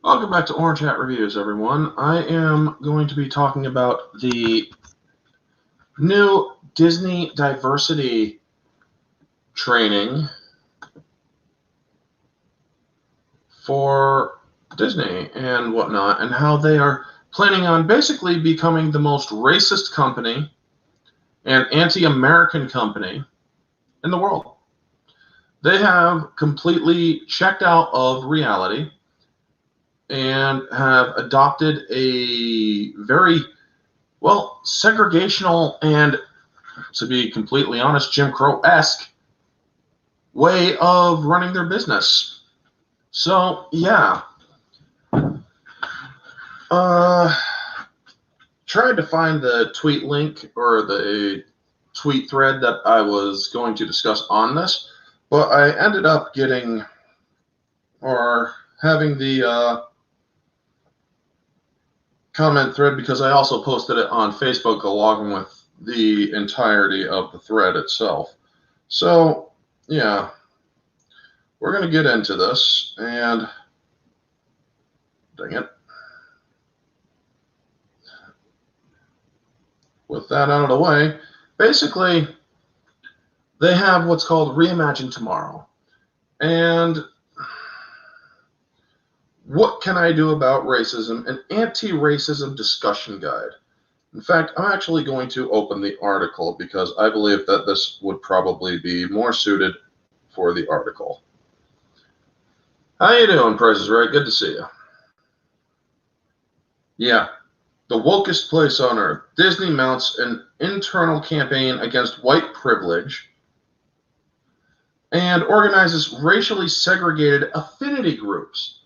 Welcome back to Orange Hat Reviews, everyone. I am going to be talking about the new Disney diversity training for Disney and whatnot, and how they are planning on basically becoming the most racist company and anti-American company in the world. They have completely checked out of reality and have adopted a very, segregational and, to be completely honest, Jim Crow-esque way of running their business. So, yeah. Tried to find the tweet link or the tweet thread that I was going to discuss on this, but I ended up having the comment thread because I also posted it on Facebook along with the entirety of the thread itself. So, yeah, we're going to get into this, and dang it. With that out of the way, basically, they have what's called Reimagine Tomorrow. And what can I do about racism? An anti-racism discussion guide. In fact, I'm actually going to open the article because I believe that this would probably be more suited for the article. How you doing, Price is Right? Good to see you. Yeah, the wokest place on earth. Disney mounts an internal campaign against white privilege and organizes racially segregated affinity groups.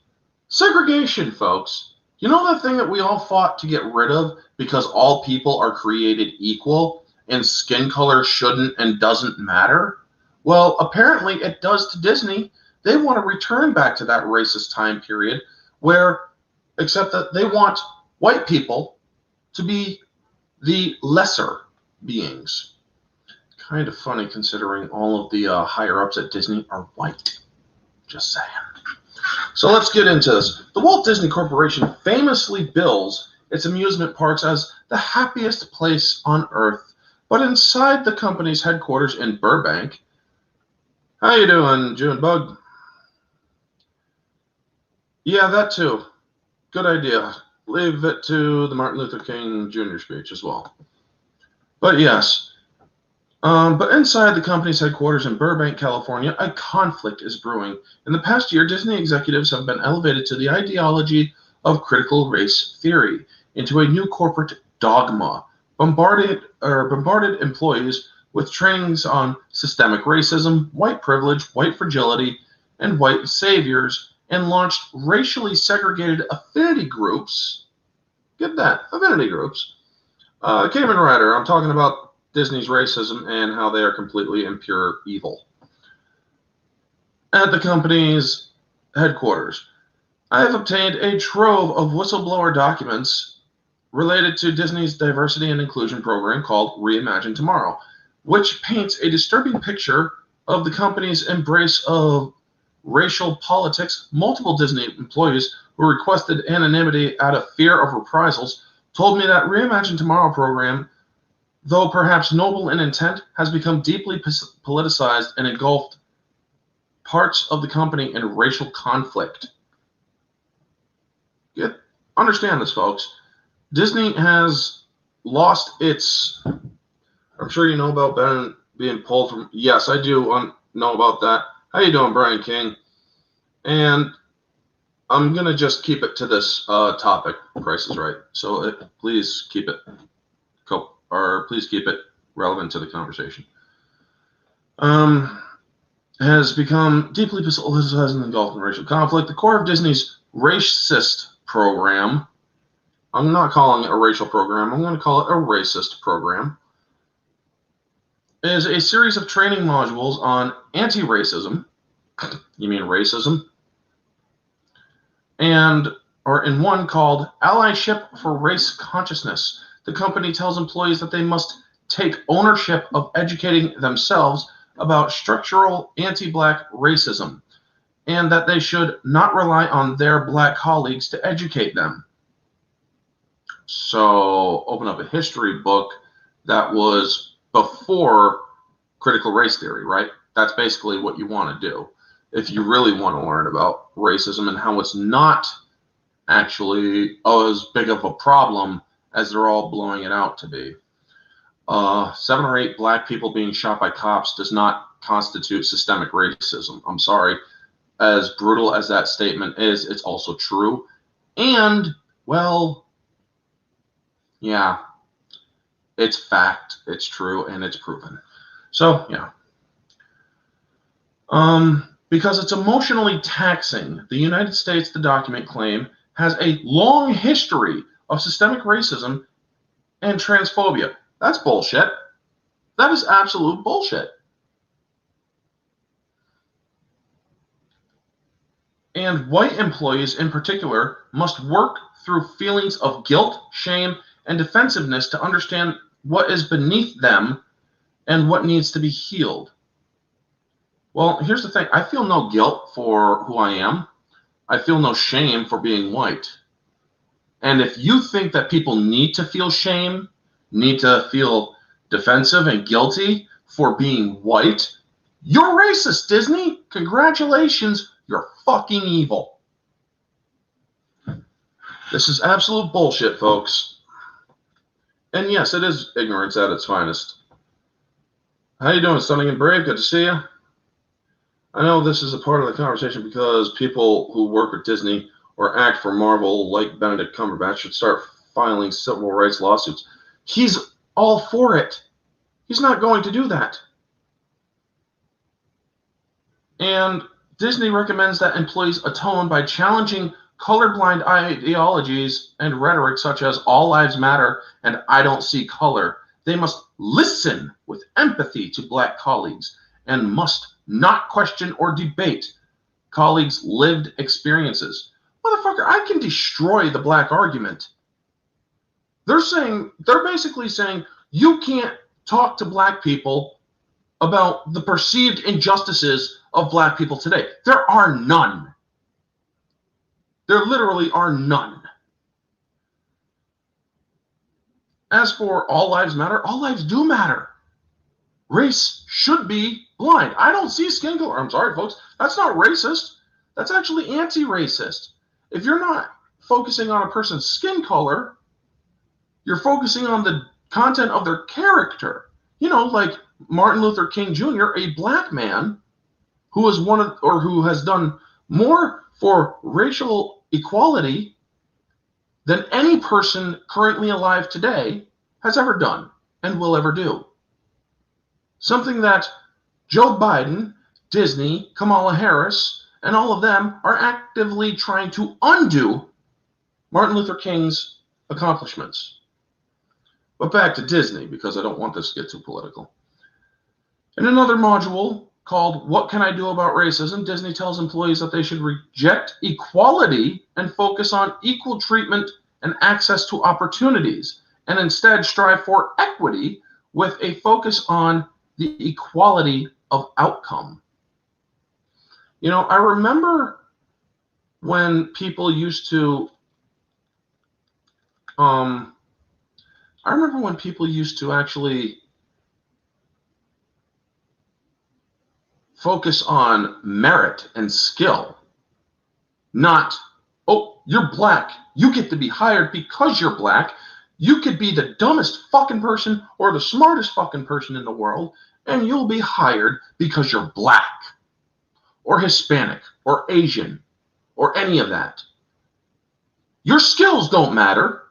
Segregation, folks. You know that thing that we all fought to get rid of because all people are created equal and skin color shouldn't and doesn't matter? Well, apparently it does to Disney. They want to return back to that racist time period except that they want white people to be the lesser beings. Kind of funny considering all of the higher-ups at Disney are white. Just saying. So let's get into this. The Walt Disney Corporation famously bills its amusement parks as the happiest place on earth, but inside the company's headquarters in Burbank. How you doing, Junebug? Yeah, that too. Good idea. Leave it to the Martin Luther King Jr. speech as well. But yes. But inside the company's headquarters in Burbank, California, a conflict is brewing. In the past year, Disney executives have been elevated to the ideology of critical race theory into a new corporate dogma, bombarded employees with trainings on systemic racism, white privilege, white fragility, and white saviors, and launched racially segregated affinity groups. Get that, affinity groups. Kamen Rider, I'm talking about Disney's racism and how they are completely and pure evil. At the company's headquarters, I have obtained a trove of whistleblower documents related to Disney's diversity and inclusion program called Reimagine Tomorrow, which paints a disturbing picture of the company's embrace of racial politics. Multiple Disney employees who requested anonymity out of fear of reprisals told me that Reimagine Tomorrow program, though perhaps noble in intent, has become deeply politicized and engulfed parts of the company in racial conflict. Understand this, folks. Disney has lost its... I'm sure you know about Ben being pulled from... Yes, I do know about that. How you doing, Brian King? And I'm going to just keep it to this topic, Price is Right. So please keep it relevant to the conversation. Has become deeply politicized and engulfed in racial conflict. The core of Disney's racist program, I'm not calling it a racial program, I'm going to call it a racist program, is a series of training modules on anti-racism. You mean racism? Or in one called Allyship for Race Consciousness. The company tells employees that they must take ownership of educating themselves about structural anti-black racism and that they should not rely on their black colleagues to educate them. So open up a history book that was before critical race theory, right? That's basically what you want to do if you really want to learn about racism and how it's not actually as big of a problem as they're all blowing it out to be. 7 or 8 black people being shot by cops does not constitute systemic racism. I'm sorry. As brutal as that statement is, it's also true. And, well, yeah, it's fact, it's true, and it's proven. So, yeah. Because it's emotionally taxing, the United States, the document claim, has a long history of systemic racism and transphobia. That's bullshit. That is absolute bullshit. And white employees in particular must work through feelings of guilt, shame, and defensiveness to understand what is beneath them and what needs to be healed. Well, here's the thing. I feel no guilt for who I am. I feel no shame for being white. And if you think that people need to feel shame, need to feel defensive and guilty for being white, you're racist, Disney. Congratulations, you're fucking evil. This is absolute bullshit, folks. And yes, it is ignorance at its finest. How you doing, Stunning and Brave? Good to see you. I know this is a part of the conversation because people who work at Disney or act for Marvel, like Benedict Cumberbatch, should start filing civil rights lawsuits. He's all for it. He's not going to do that. And Disney recommends that employees atone by challenging colorblind ideologies and rhetoric such as all lives matter and I don't see color. They must listen with empathy to black colleagues and must not question or debate colleagues' lived experiences. Motherfucker, I can destroy the black argument. They're basically saying you can't talk to black people about the perceived injustices of black people today. There are none. There literally are none. As for all lives matter, all lives do matter. Race should be blind. I don't see skin color. I'm sorry, folks. That's not racist. That's actually anti-racist. If you're not focusing on a person's skin color, you're focusing on the content of their character. You know, like Martin Luther King Jr., a black man who has done more for racial equality than any person currently alive today has ever done and will ever do. Something that Joe Biden, Disney, Kamala Harris, and all of them are actively trying to undo Martin Luther King's accomplishments. But back to Disney, because I don't want this to get too political. In another module called What Can I Do About Racism, Disney tells employees that they should reject equality and focus on equal treatment and access to opportunities, and instead strive for equity with a focus on the equality of outcome. You know, I remember when people used to actually focus on merit and skill, not, oh, you're black, you get to be hired because you're black. You could be the dumbest fucking person or the smartest fucking person in the world, and you'll be hired because you're black or Hispanic or Asian or any of that. Your skills don't matter.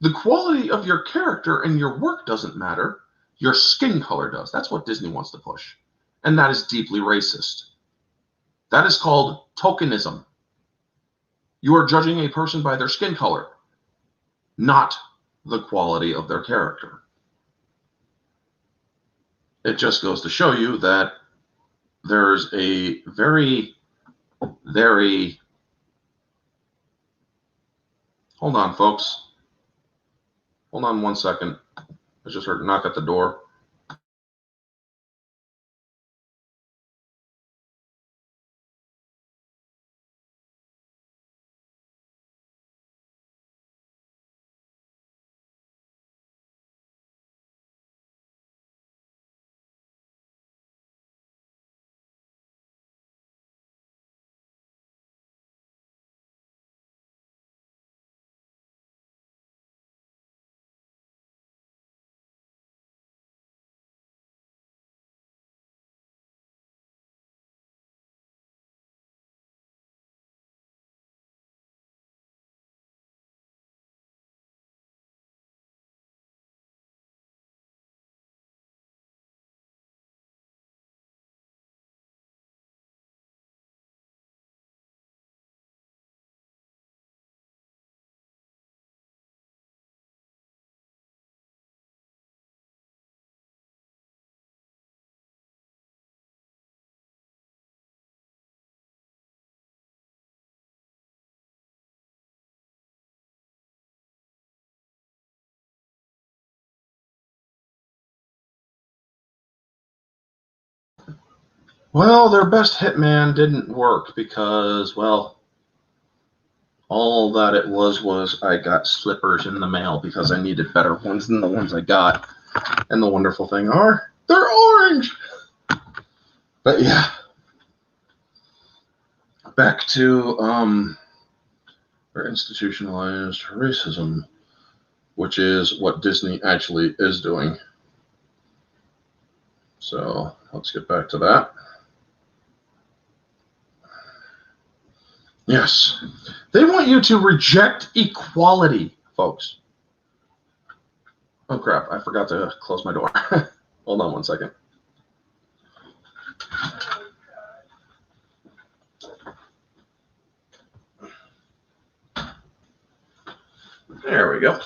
The quality of your character and your work doesn't matter. Your skin color does. That's what Disney wants to push. And that is deeply racist. That is called tokenism. You are judging a person by their skin color, not the quality of their character. It just goes to show you that there's a very, very... Hold on, folks. Hold on 1 second. I just heard a knock at the door. Well, their best hitman didn't work because, well, all that it was I got slippers in the mail because I needed better ones than the ones I got. And the wonderful thing are, they're orange. But yeah, back to our institutionalized racism, which is what Disney actually is doing. So let's get back to that. Yes, they want you to reject equality, folks. Oh crap, I forgot to close my door. Hold on one second. There we go.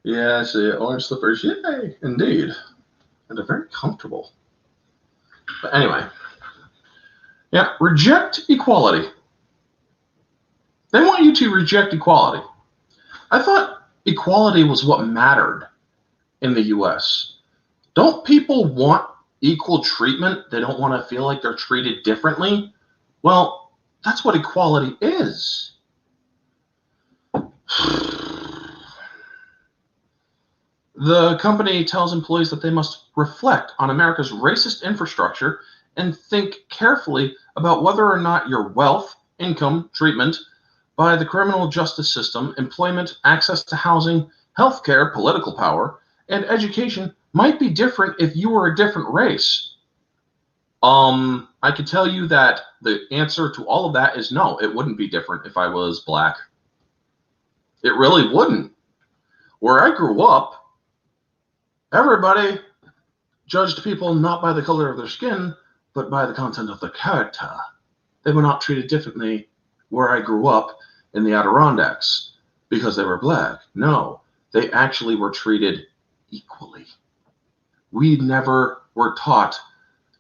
Yeah, I see. Orange slippers. Yay, indeed. And they're very comfortable. But anyway. Yeah, reject equality. They want you to reject equality. I thought equality was what mattered in the US. Don't people want equal treatment? They don't want to feel like they're treated differently? Well, that's what equality is. The company tells employees that they must reflect on America's racist infrastructure and think carefully about whether or not your wealth, income, treatment by the criminal justice system, employment, access to housing, healthcare, political power, and education might be different if you were a different race. I could tell you that the answer to all of that is no, it wouldn't be different if I was black. It really wouldn't. Where I grew up, everybody judged people not by the color of their skin, but by the content of their character. They were not treated differently where I grew up in the Adirondacks because they were black. No, they actually were treated equally. We never were taught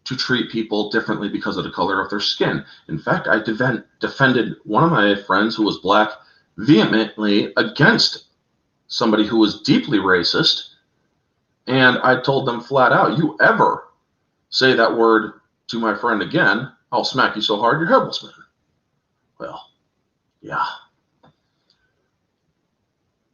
to treat people differently because of the color of their skin. In fact, I defended one of my friends who was black vehemently against somebody who was deeply racist. And I told them flat out, you ever say that word to my friend again, I'll smack you so hard your head will spin. Well, yeah.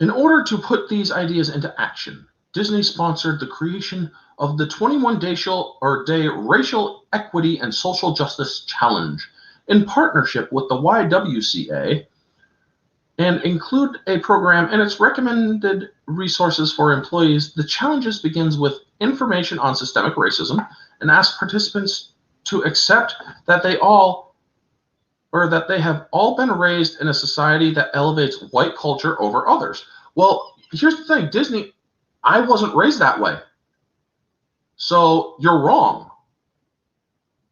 In order to put these ideas into action, Disney sponsored the creation of the 21-day Racial Equity and Social Justice Challenge in partnership with the YWCA and include a program in its recommended resources for employees. The challenges begins with information on systemic racism and asks participants to accept that they have all been raised in a society that elevates white culture over others. Well, here's the thing, Disney, I wasn't raised that way. So you're wrong.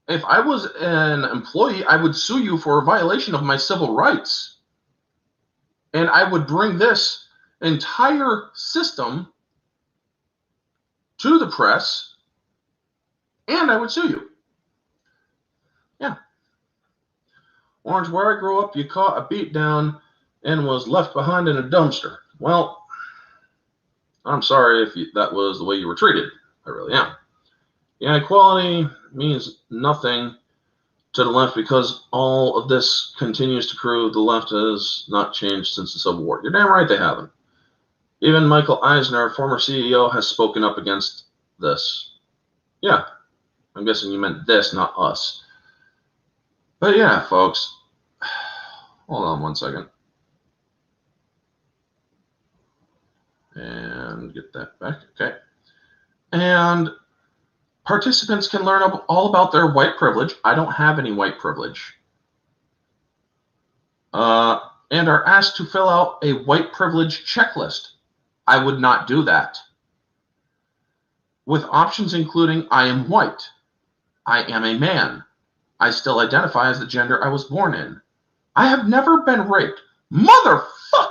If I was an employee, I would sue you for a violation of my civil rights. And I would bring this entire system to the press, and I would sue you. Yeah. Orange, where I grew up, you caught a beat down and was left behind in a dumpster. Well, I'm sorry if that was the way you were treated. I really am. Yeah, equality means nothing to the left because all of this continues to prove the left has not changed since the Civil War. You're damn right they haven't. Even Michael Eisner, former CEO, has spoken up against this. Yeah, I'm guessing you meant this, not us. But yeah, folks, hold on one second. And get that back. Okay. And participants can learn all about their white privilege. I don't have any white privilege. And are asked to fill out a white privilege checklist. I would not do that. With options including I am white, I am a man, I still identify as the gender I was born in, I have never been raped. Motherfucker!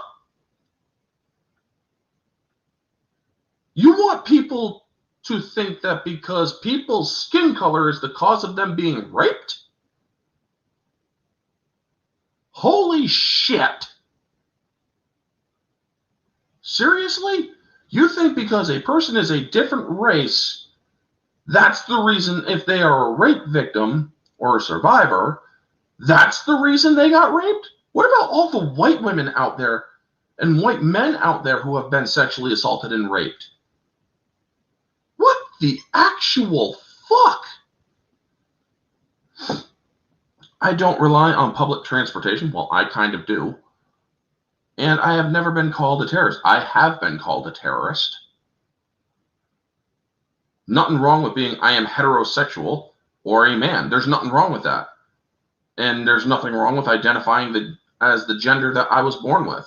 You want people to think that because people's skin color is the cause of them being raped? Holy shit. Seriously? You think because a person is a different race, that's the reason if they are a rape victim or a survivor, that's the reason they got raped? What about all the white women out there and white men out there who have been sexually assaulted and raped? What the actual fuck? I don't rely on public transportation. Well, I kind of do. And I have never been called a terrorist. I have been called a terrorist. Nothing wrong with being I am heterosexual or a man. There's nothing wrong with that. And there's nothing wrong with identifying as the gender that I was born with.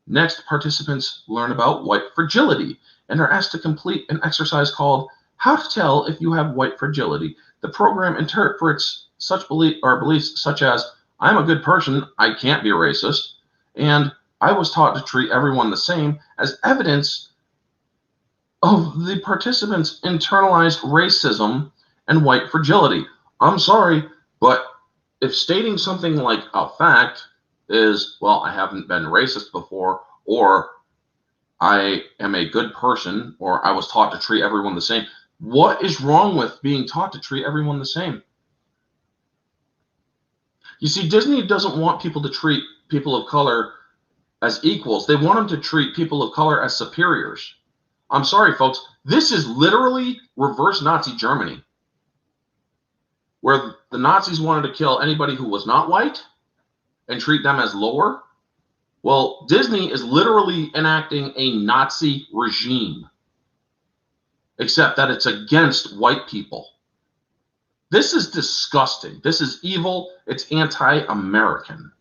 Next, participants learn about white fragility and are asked to complete an exercise called How to Tell If You Have White Fragility. The program interprets such beliefs such as, I'm a good person, I can't be racist, and I was taught to treat everyone the same as evidence of the participants' internalized racism and white fragility. I'm sorry, but if stating something like a fact is, well, I haven't been racist before, or I am a good person, or I was taught to treat everyone the same, what is wrong with being taught to treat everyone the same? You see, Disney doesn't want people to treat people of color as equals. They want them to treat people of color as superiors. I'm sorry, folks. This is literally reverse Nazi Germany, where the Nazis wanted to kill anybody who was not white and treat them as lower. Well, Disney is literally enacting a Nazi regime, except that it's against white people. This is disgusting. This is evil. It's anti-American.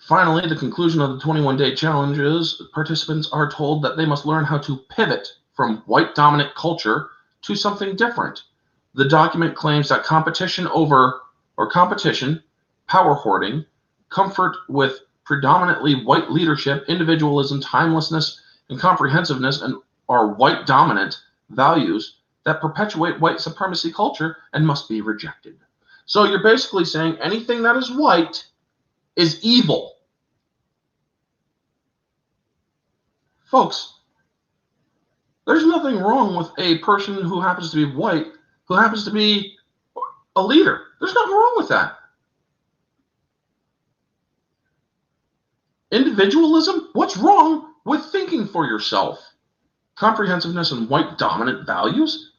Finally, the conclusion of the 21-day challenge is participants are told that they must learn how to pivot from white dominant culture to something different. The document claims that competition, power hoarding, comfort with predominantly white leadership, individualism, timelessness, and comprehensiveness are white dominant values that perpetuate white supremacy culture and must be rejected. So you're basically saying anything that is white is evil. Folks, there's nothing wrong with a person who happens to be white, who happens to be a leader. There's nothing wrong with that. Individualism? What's wrong with thinking for yourself? Comprehensiveness and white dominant values?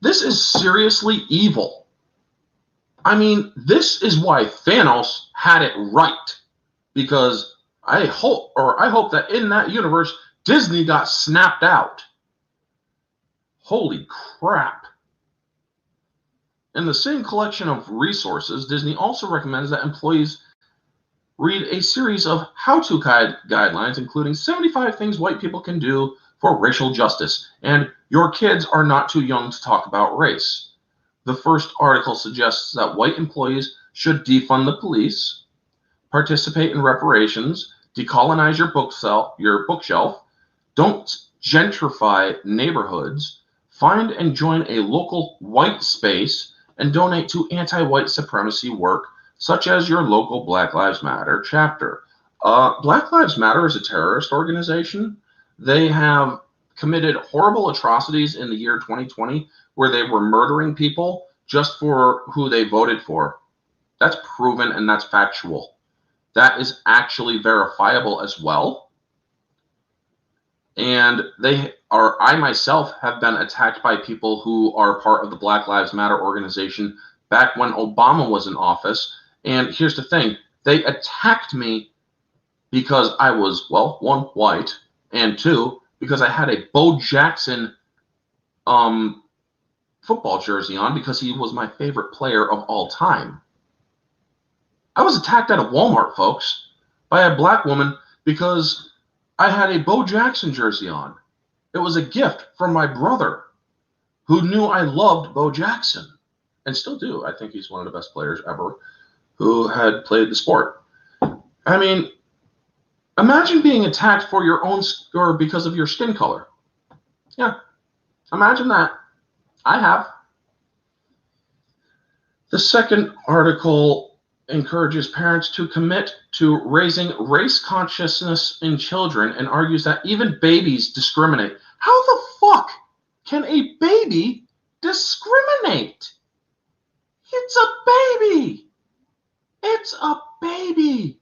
This is seriously evil. I mean, this is why Thanos had it right, because I hope that in that universe, Disney got snapped out. Holy crap. In the same collection of resources, Disney also recommends that employees read a series of how-to guidelines, including 75 things white people can do for racial justice, and your kids are not too young to talk about race. The first article suggests that white employees should defund the police, participate in reparations, decolonize your bookshelf, don't gentrify neighborhoods, find and join a local white space, and donate to anti-white supremacy work, such as your local Black Lives Matter chapter. Black Lives Matter is a terrorist organization. They have committed horrible atrocities in the year 2020 where they were murdering people just for who they voted for. That's proven and that's factual. That is actually verifiable as well. And I myself have been attacked by people who are part of the Black Lives Matter organization back when Obama was in office. And here's the thing, they attacked me because I was, well, one, white, and two, because I had a Bo Jackson football jersey on because he was my favorite player of all time. I was attacked at a Walmart, folks, by a black woman because I had a Bo Jackson jersey on. It was a gift from my brother who knew I loved Bo Jackson and still do. I think he's one of the best players ever who had played the sport. I mean, imagine being attacked for your own or because of your skin color. Yeah, imagine that. I have. The second article encourages parents to commit to raising race consciousness in children and argues that even babies discriminate. How the fuck can a baby discriminate? It's a baby. It's a baby.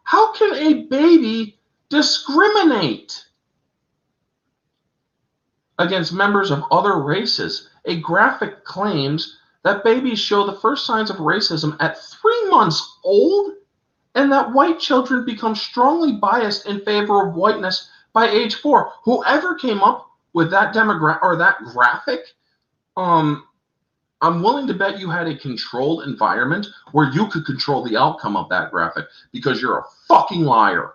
How can a baby discriminate against members of other races? A graphic claims that babies show the first signs of racism at 3 months old, and that white children become strongly biased in favor of whiteness by age 4. Whoever came up with that that graphic, I'm willing to bet you had a controlled environment where you could control the outcome of that graphic, because you're a fucking liar.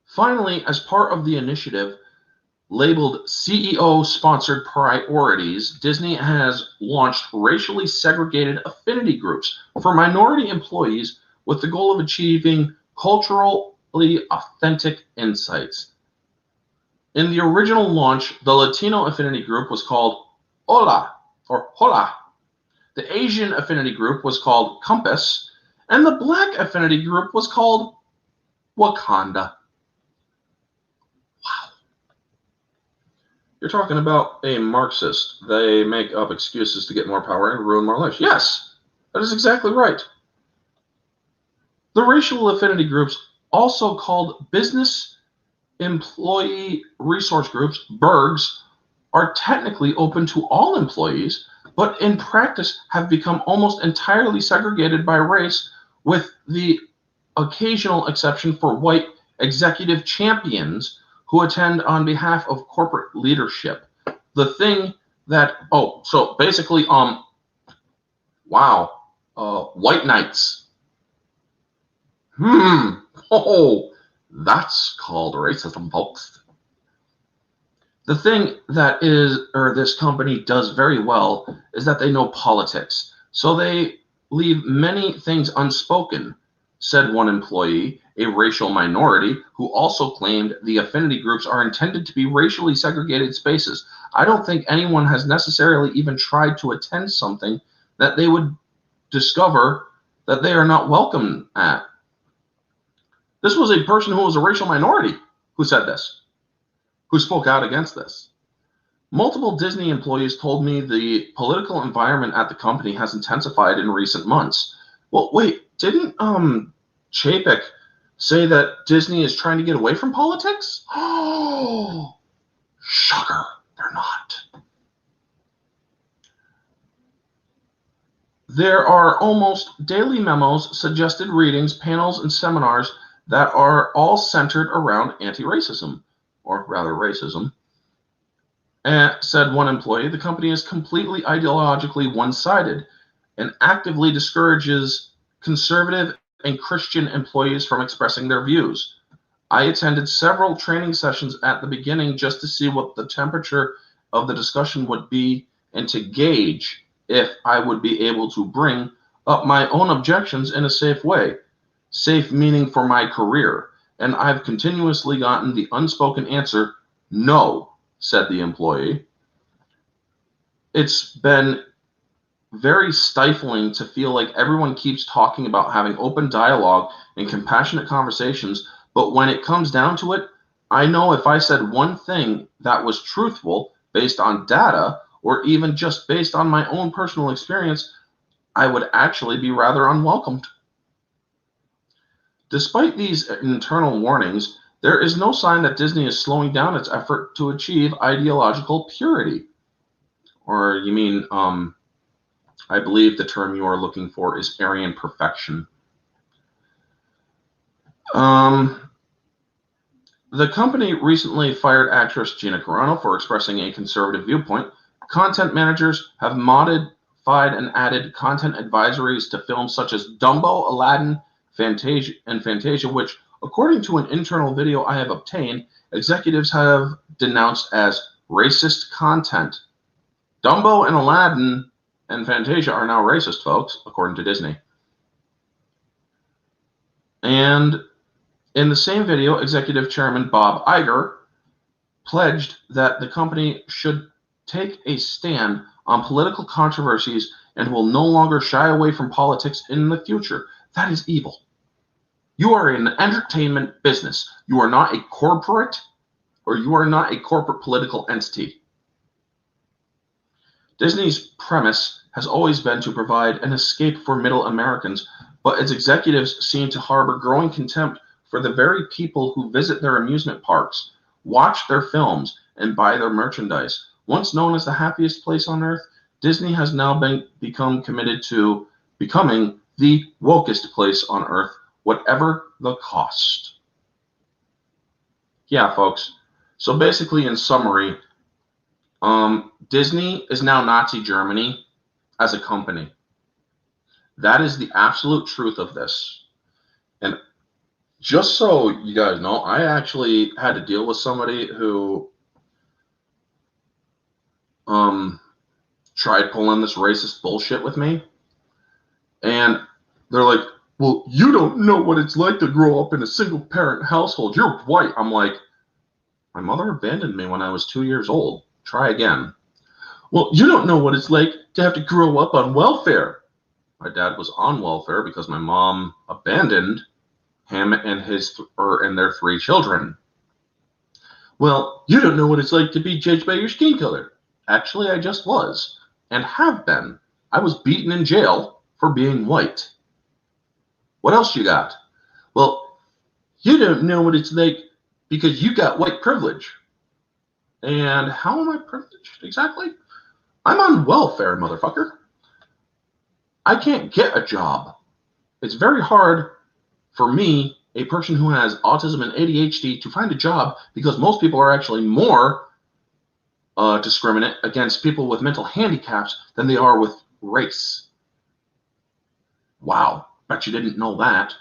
Finally, as part of the initiative labeled CEO-sponsored priorities, Disney has launched racially segregated affinity groups for minority employees with the goal of achieving culturally authentic insights. In the original launch, the Latino affinity group was called Hola, or Hola. The Asian affinity group was called Compass, and the Black affinity group was called Wakanda. Wow. You're talking about a Marxist. They make up excuses to get more power and ruin more lives. Yes, that is exactly right. The racial affinity groups, also called business employee resource groups, BERGs, are technically open to all employees, but in practice have become almost entirely segregated by race, with the occasional exception for white executive champions who attend on behalf of corporate leadership. The thing that, so basically, wow, white knights. That's called racism, folks. The thing that this company does very well is that they know politics. So they leave many things unspoken, said one employee, a racial minority, who also claimed the affinity groups are intended to be racially segregated spaces. I don't think anyone has necessarily even tried to attend something that they would discover that they are not welcome at. This was a person who was a racial minority who said this, who spoke out against this. Multiple Disney employees told me the political environment at the company has intensified in recent months. Well, wait, didn't Chapek say that Disney is trying to get away from politics? Oh, shocker, they're not. There are almost daily memos, suggested readings, panels, and seminars that are all centered around anti-racism, or rather racism. And said one employee, the company is completely ideologically one-sided and actively discourages conservative and Christian employees from expressing their views. I attended several training sessions at the beginning just to see what the temperature of the discussion would be and to gauge if I would be able to bring up my own objections in a safe way. Safe meaning for my career. And I've continuously gotten the unspoken answer, no, said the employee. It's been very stifling to feel like everyone keeps talking about having open dialogue and compassionate conversations, but when it comes down to it, I know if I said one thing that was truthful based on data, or even just based on my own personal experience, I would actually be rather unwelcomed. Despite these internal warnings, there is no sign that Disney is slowing down its effort to achieve ideological purity. Or you mean, I believe the term you are looking for is Aryan perfection. The company recently fired actress Gina Carano for expressing a conservative viewpoint. Content managers have modified and added content advisories to films such as Dumbo, Aladdin, Fantasia, which, according to an internal video I have obtained, executives have denounced as racist content. Dumbo and Aladdin and Fantasia are now racist, folks, according to Disney. And in the same video, executive chairman Bob Iger pledged that the company should take a stand on political controversies and will no longer shy away from politics in the future. That is evil. You are in the entertainment business. You are not a corporate, or you are not a corporate political entity. Disney's premise has always been to provide an escape for middle Americans, but its executives seem to harbor growing contempt for the very people who visit their amusement parks, watch their films, and buy their merchandise. Once known as the happiest place on earth, Disney has now become committed to becoming the wokest place on earth, whatever the cost. Yeah, folks. So basically, in summary, Disney is now Nazi Germany as a company. That is the absolute truth of this. And just so you guys know, I actually had to deal with somebody who tried pulling this racist bullshit with me. And they're like, well, you don't know what it's like to grow up in a single parent household. You're white. I'm like, my mother abandoned me when I was 2 years old. Try again. Well, you don't know what it's like to have to grow up on welfare. My dad was on welfare because my mom abandoned him and their 3 children. Well, you don't know what it's like to be judged by your skin color. Actually, I just was, and have been. I was beaten in jail for being white. What else you got? Well, you don't know what it's like because you got white privilege. And how am I privileged exactly? I'm on welfare, motherfucker. I can't get a job. It's very hard for me, a person who has autism and ADHD, to find a job because most people are actually more discriminate against people with mental handicaps than they are with race. Wow, bet you didn't know that.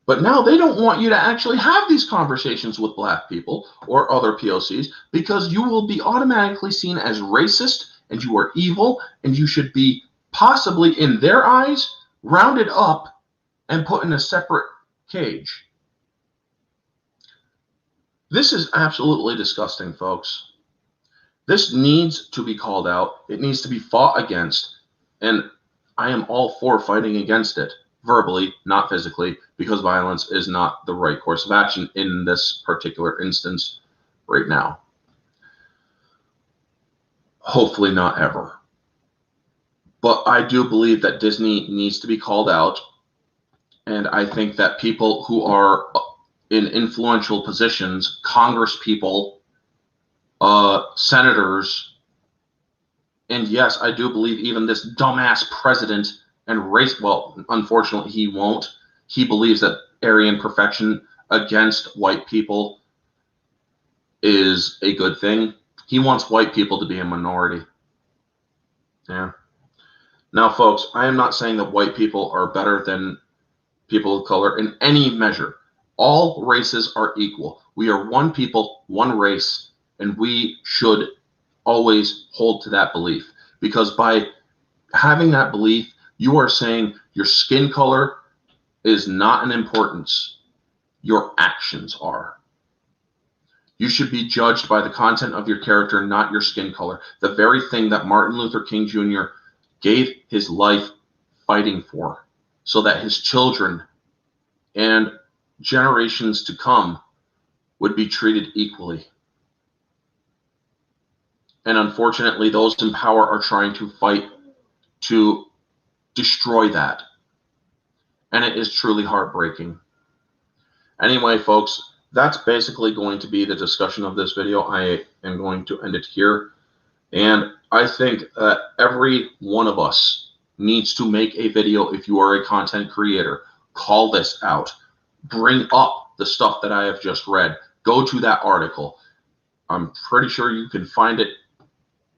But now they don't want you to actually have these conversations with black people or other POCs because you will be automatically seen as racist and you are evil and you should be possibly, in their eyes, rounded up and put in a separate cage. This is absolutely disgusting, folks. This needs to be called out. It needs to be fought against. And I am all for fighting against it, verbally, not physically, because violence is not the right course of action in this particular instance right now. Hopefully not ever. But I do believe that Disney needs to be called out. And I think that people who are in influential positions, Congress people, senators, and yes, I do believe even this dumbass president and well, unfortunately he won't. He believes that Aryan perfection against white people is a good thing. He wants white people to be a minority. Yeah. Now, folks, I am not saying that white people are better than people of color in any measure. All races are equal. We are one people, one race, and we should always hold to that belief. Because by having that belief, you are saying your skin color is not an importance. Your actions are. You should be judged by the content of your character, not your skin color. The very thing that Martin Luther King Jr. gave his life fighting for, so that his children and generations to come would be treated equally. And unfortunately, those in power are trying to fight to destroy that. And it is truly heartbreaking. Anyway, folks, that's basically going to be the discussion of this video. I am going to end it here. And I think that every one of us needs to make a video. If you are a content creator, call this out. Bring up the stuff that I have just read. Go to that article. I'm pretty sure you can find it.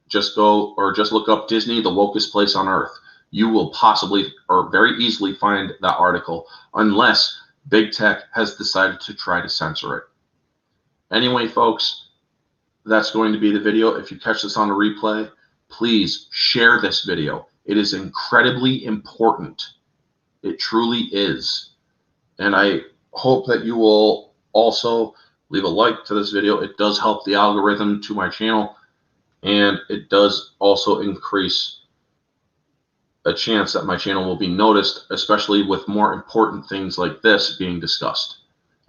Just go or just look up Disney, the wokest place on earth. You will possibly or very easily find that article, unless Big Tech has decided to try to censor it. Anyway, folks, that's going to be the video. If you catch this on a replay, please share this video. It is incredibly important. It truly is. And I hope that you will also leave a like to this video. It does help the algorithm to my channel, and it does also increase a chance that my channel will be noticed, especially with more important things like this being discussed.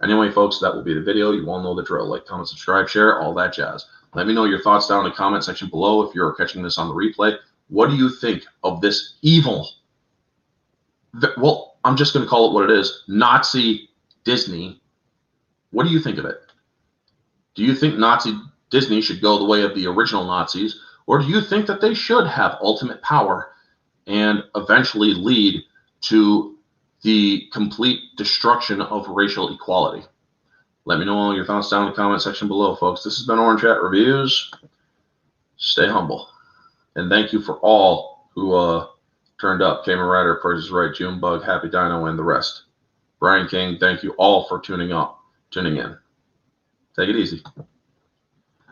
Anyway, folks, that will be the video. You all know the drill. Like, comment, subscribe, share, all that jazz. Let me know your thoughts down in the comment section below if you're catching this on the replay. What do you think of this evil, well, I'm just going to call it what it is, Nazi Disney? What do you think of it? Do you think Nazi Disney should go the way of the original Nazis, or do you think that they should have ultimate power and eventually lead to the complete destruction of racial equality? Let me know all your thoughts down in the comment section below, folks. This has been Orange Chat Reviews. Stay humble. And thank you for all who turned up. Kamen Rider, Price is Right, Junebug, Happy Dino, and the rest. Brian King, thank you all for tuning in. Take it easy.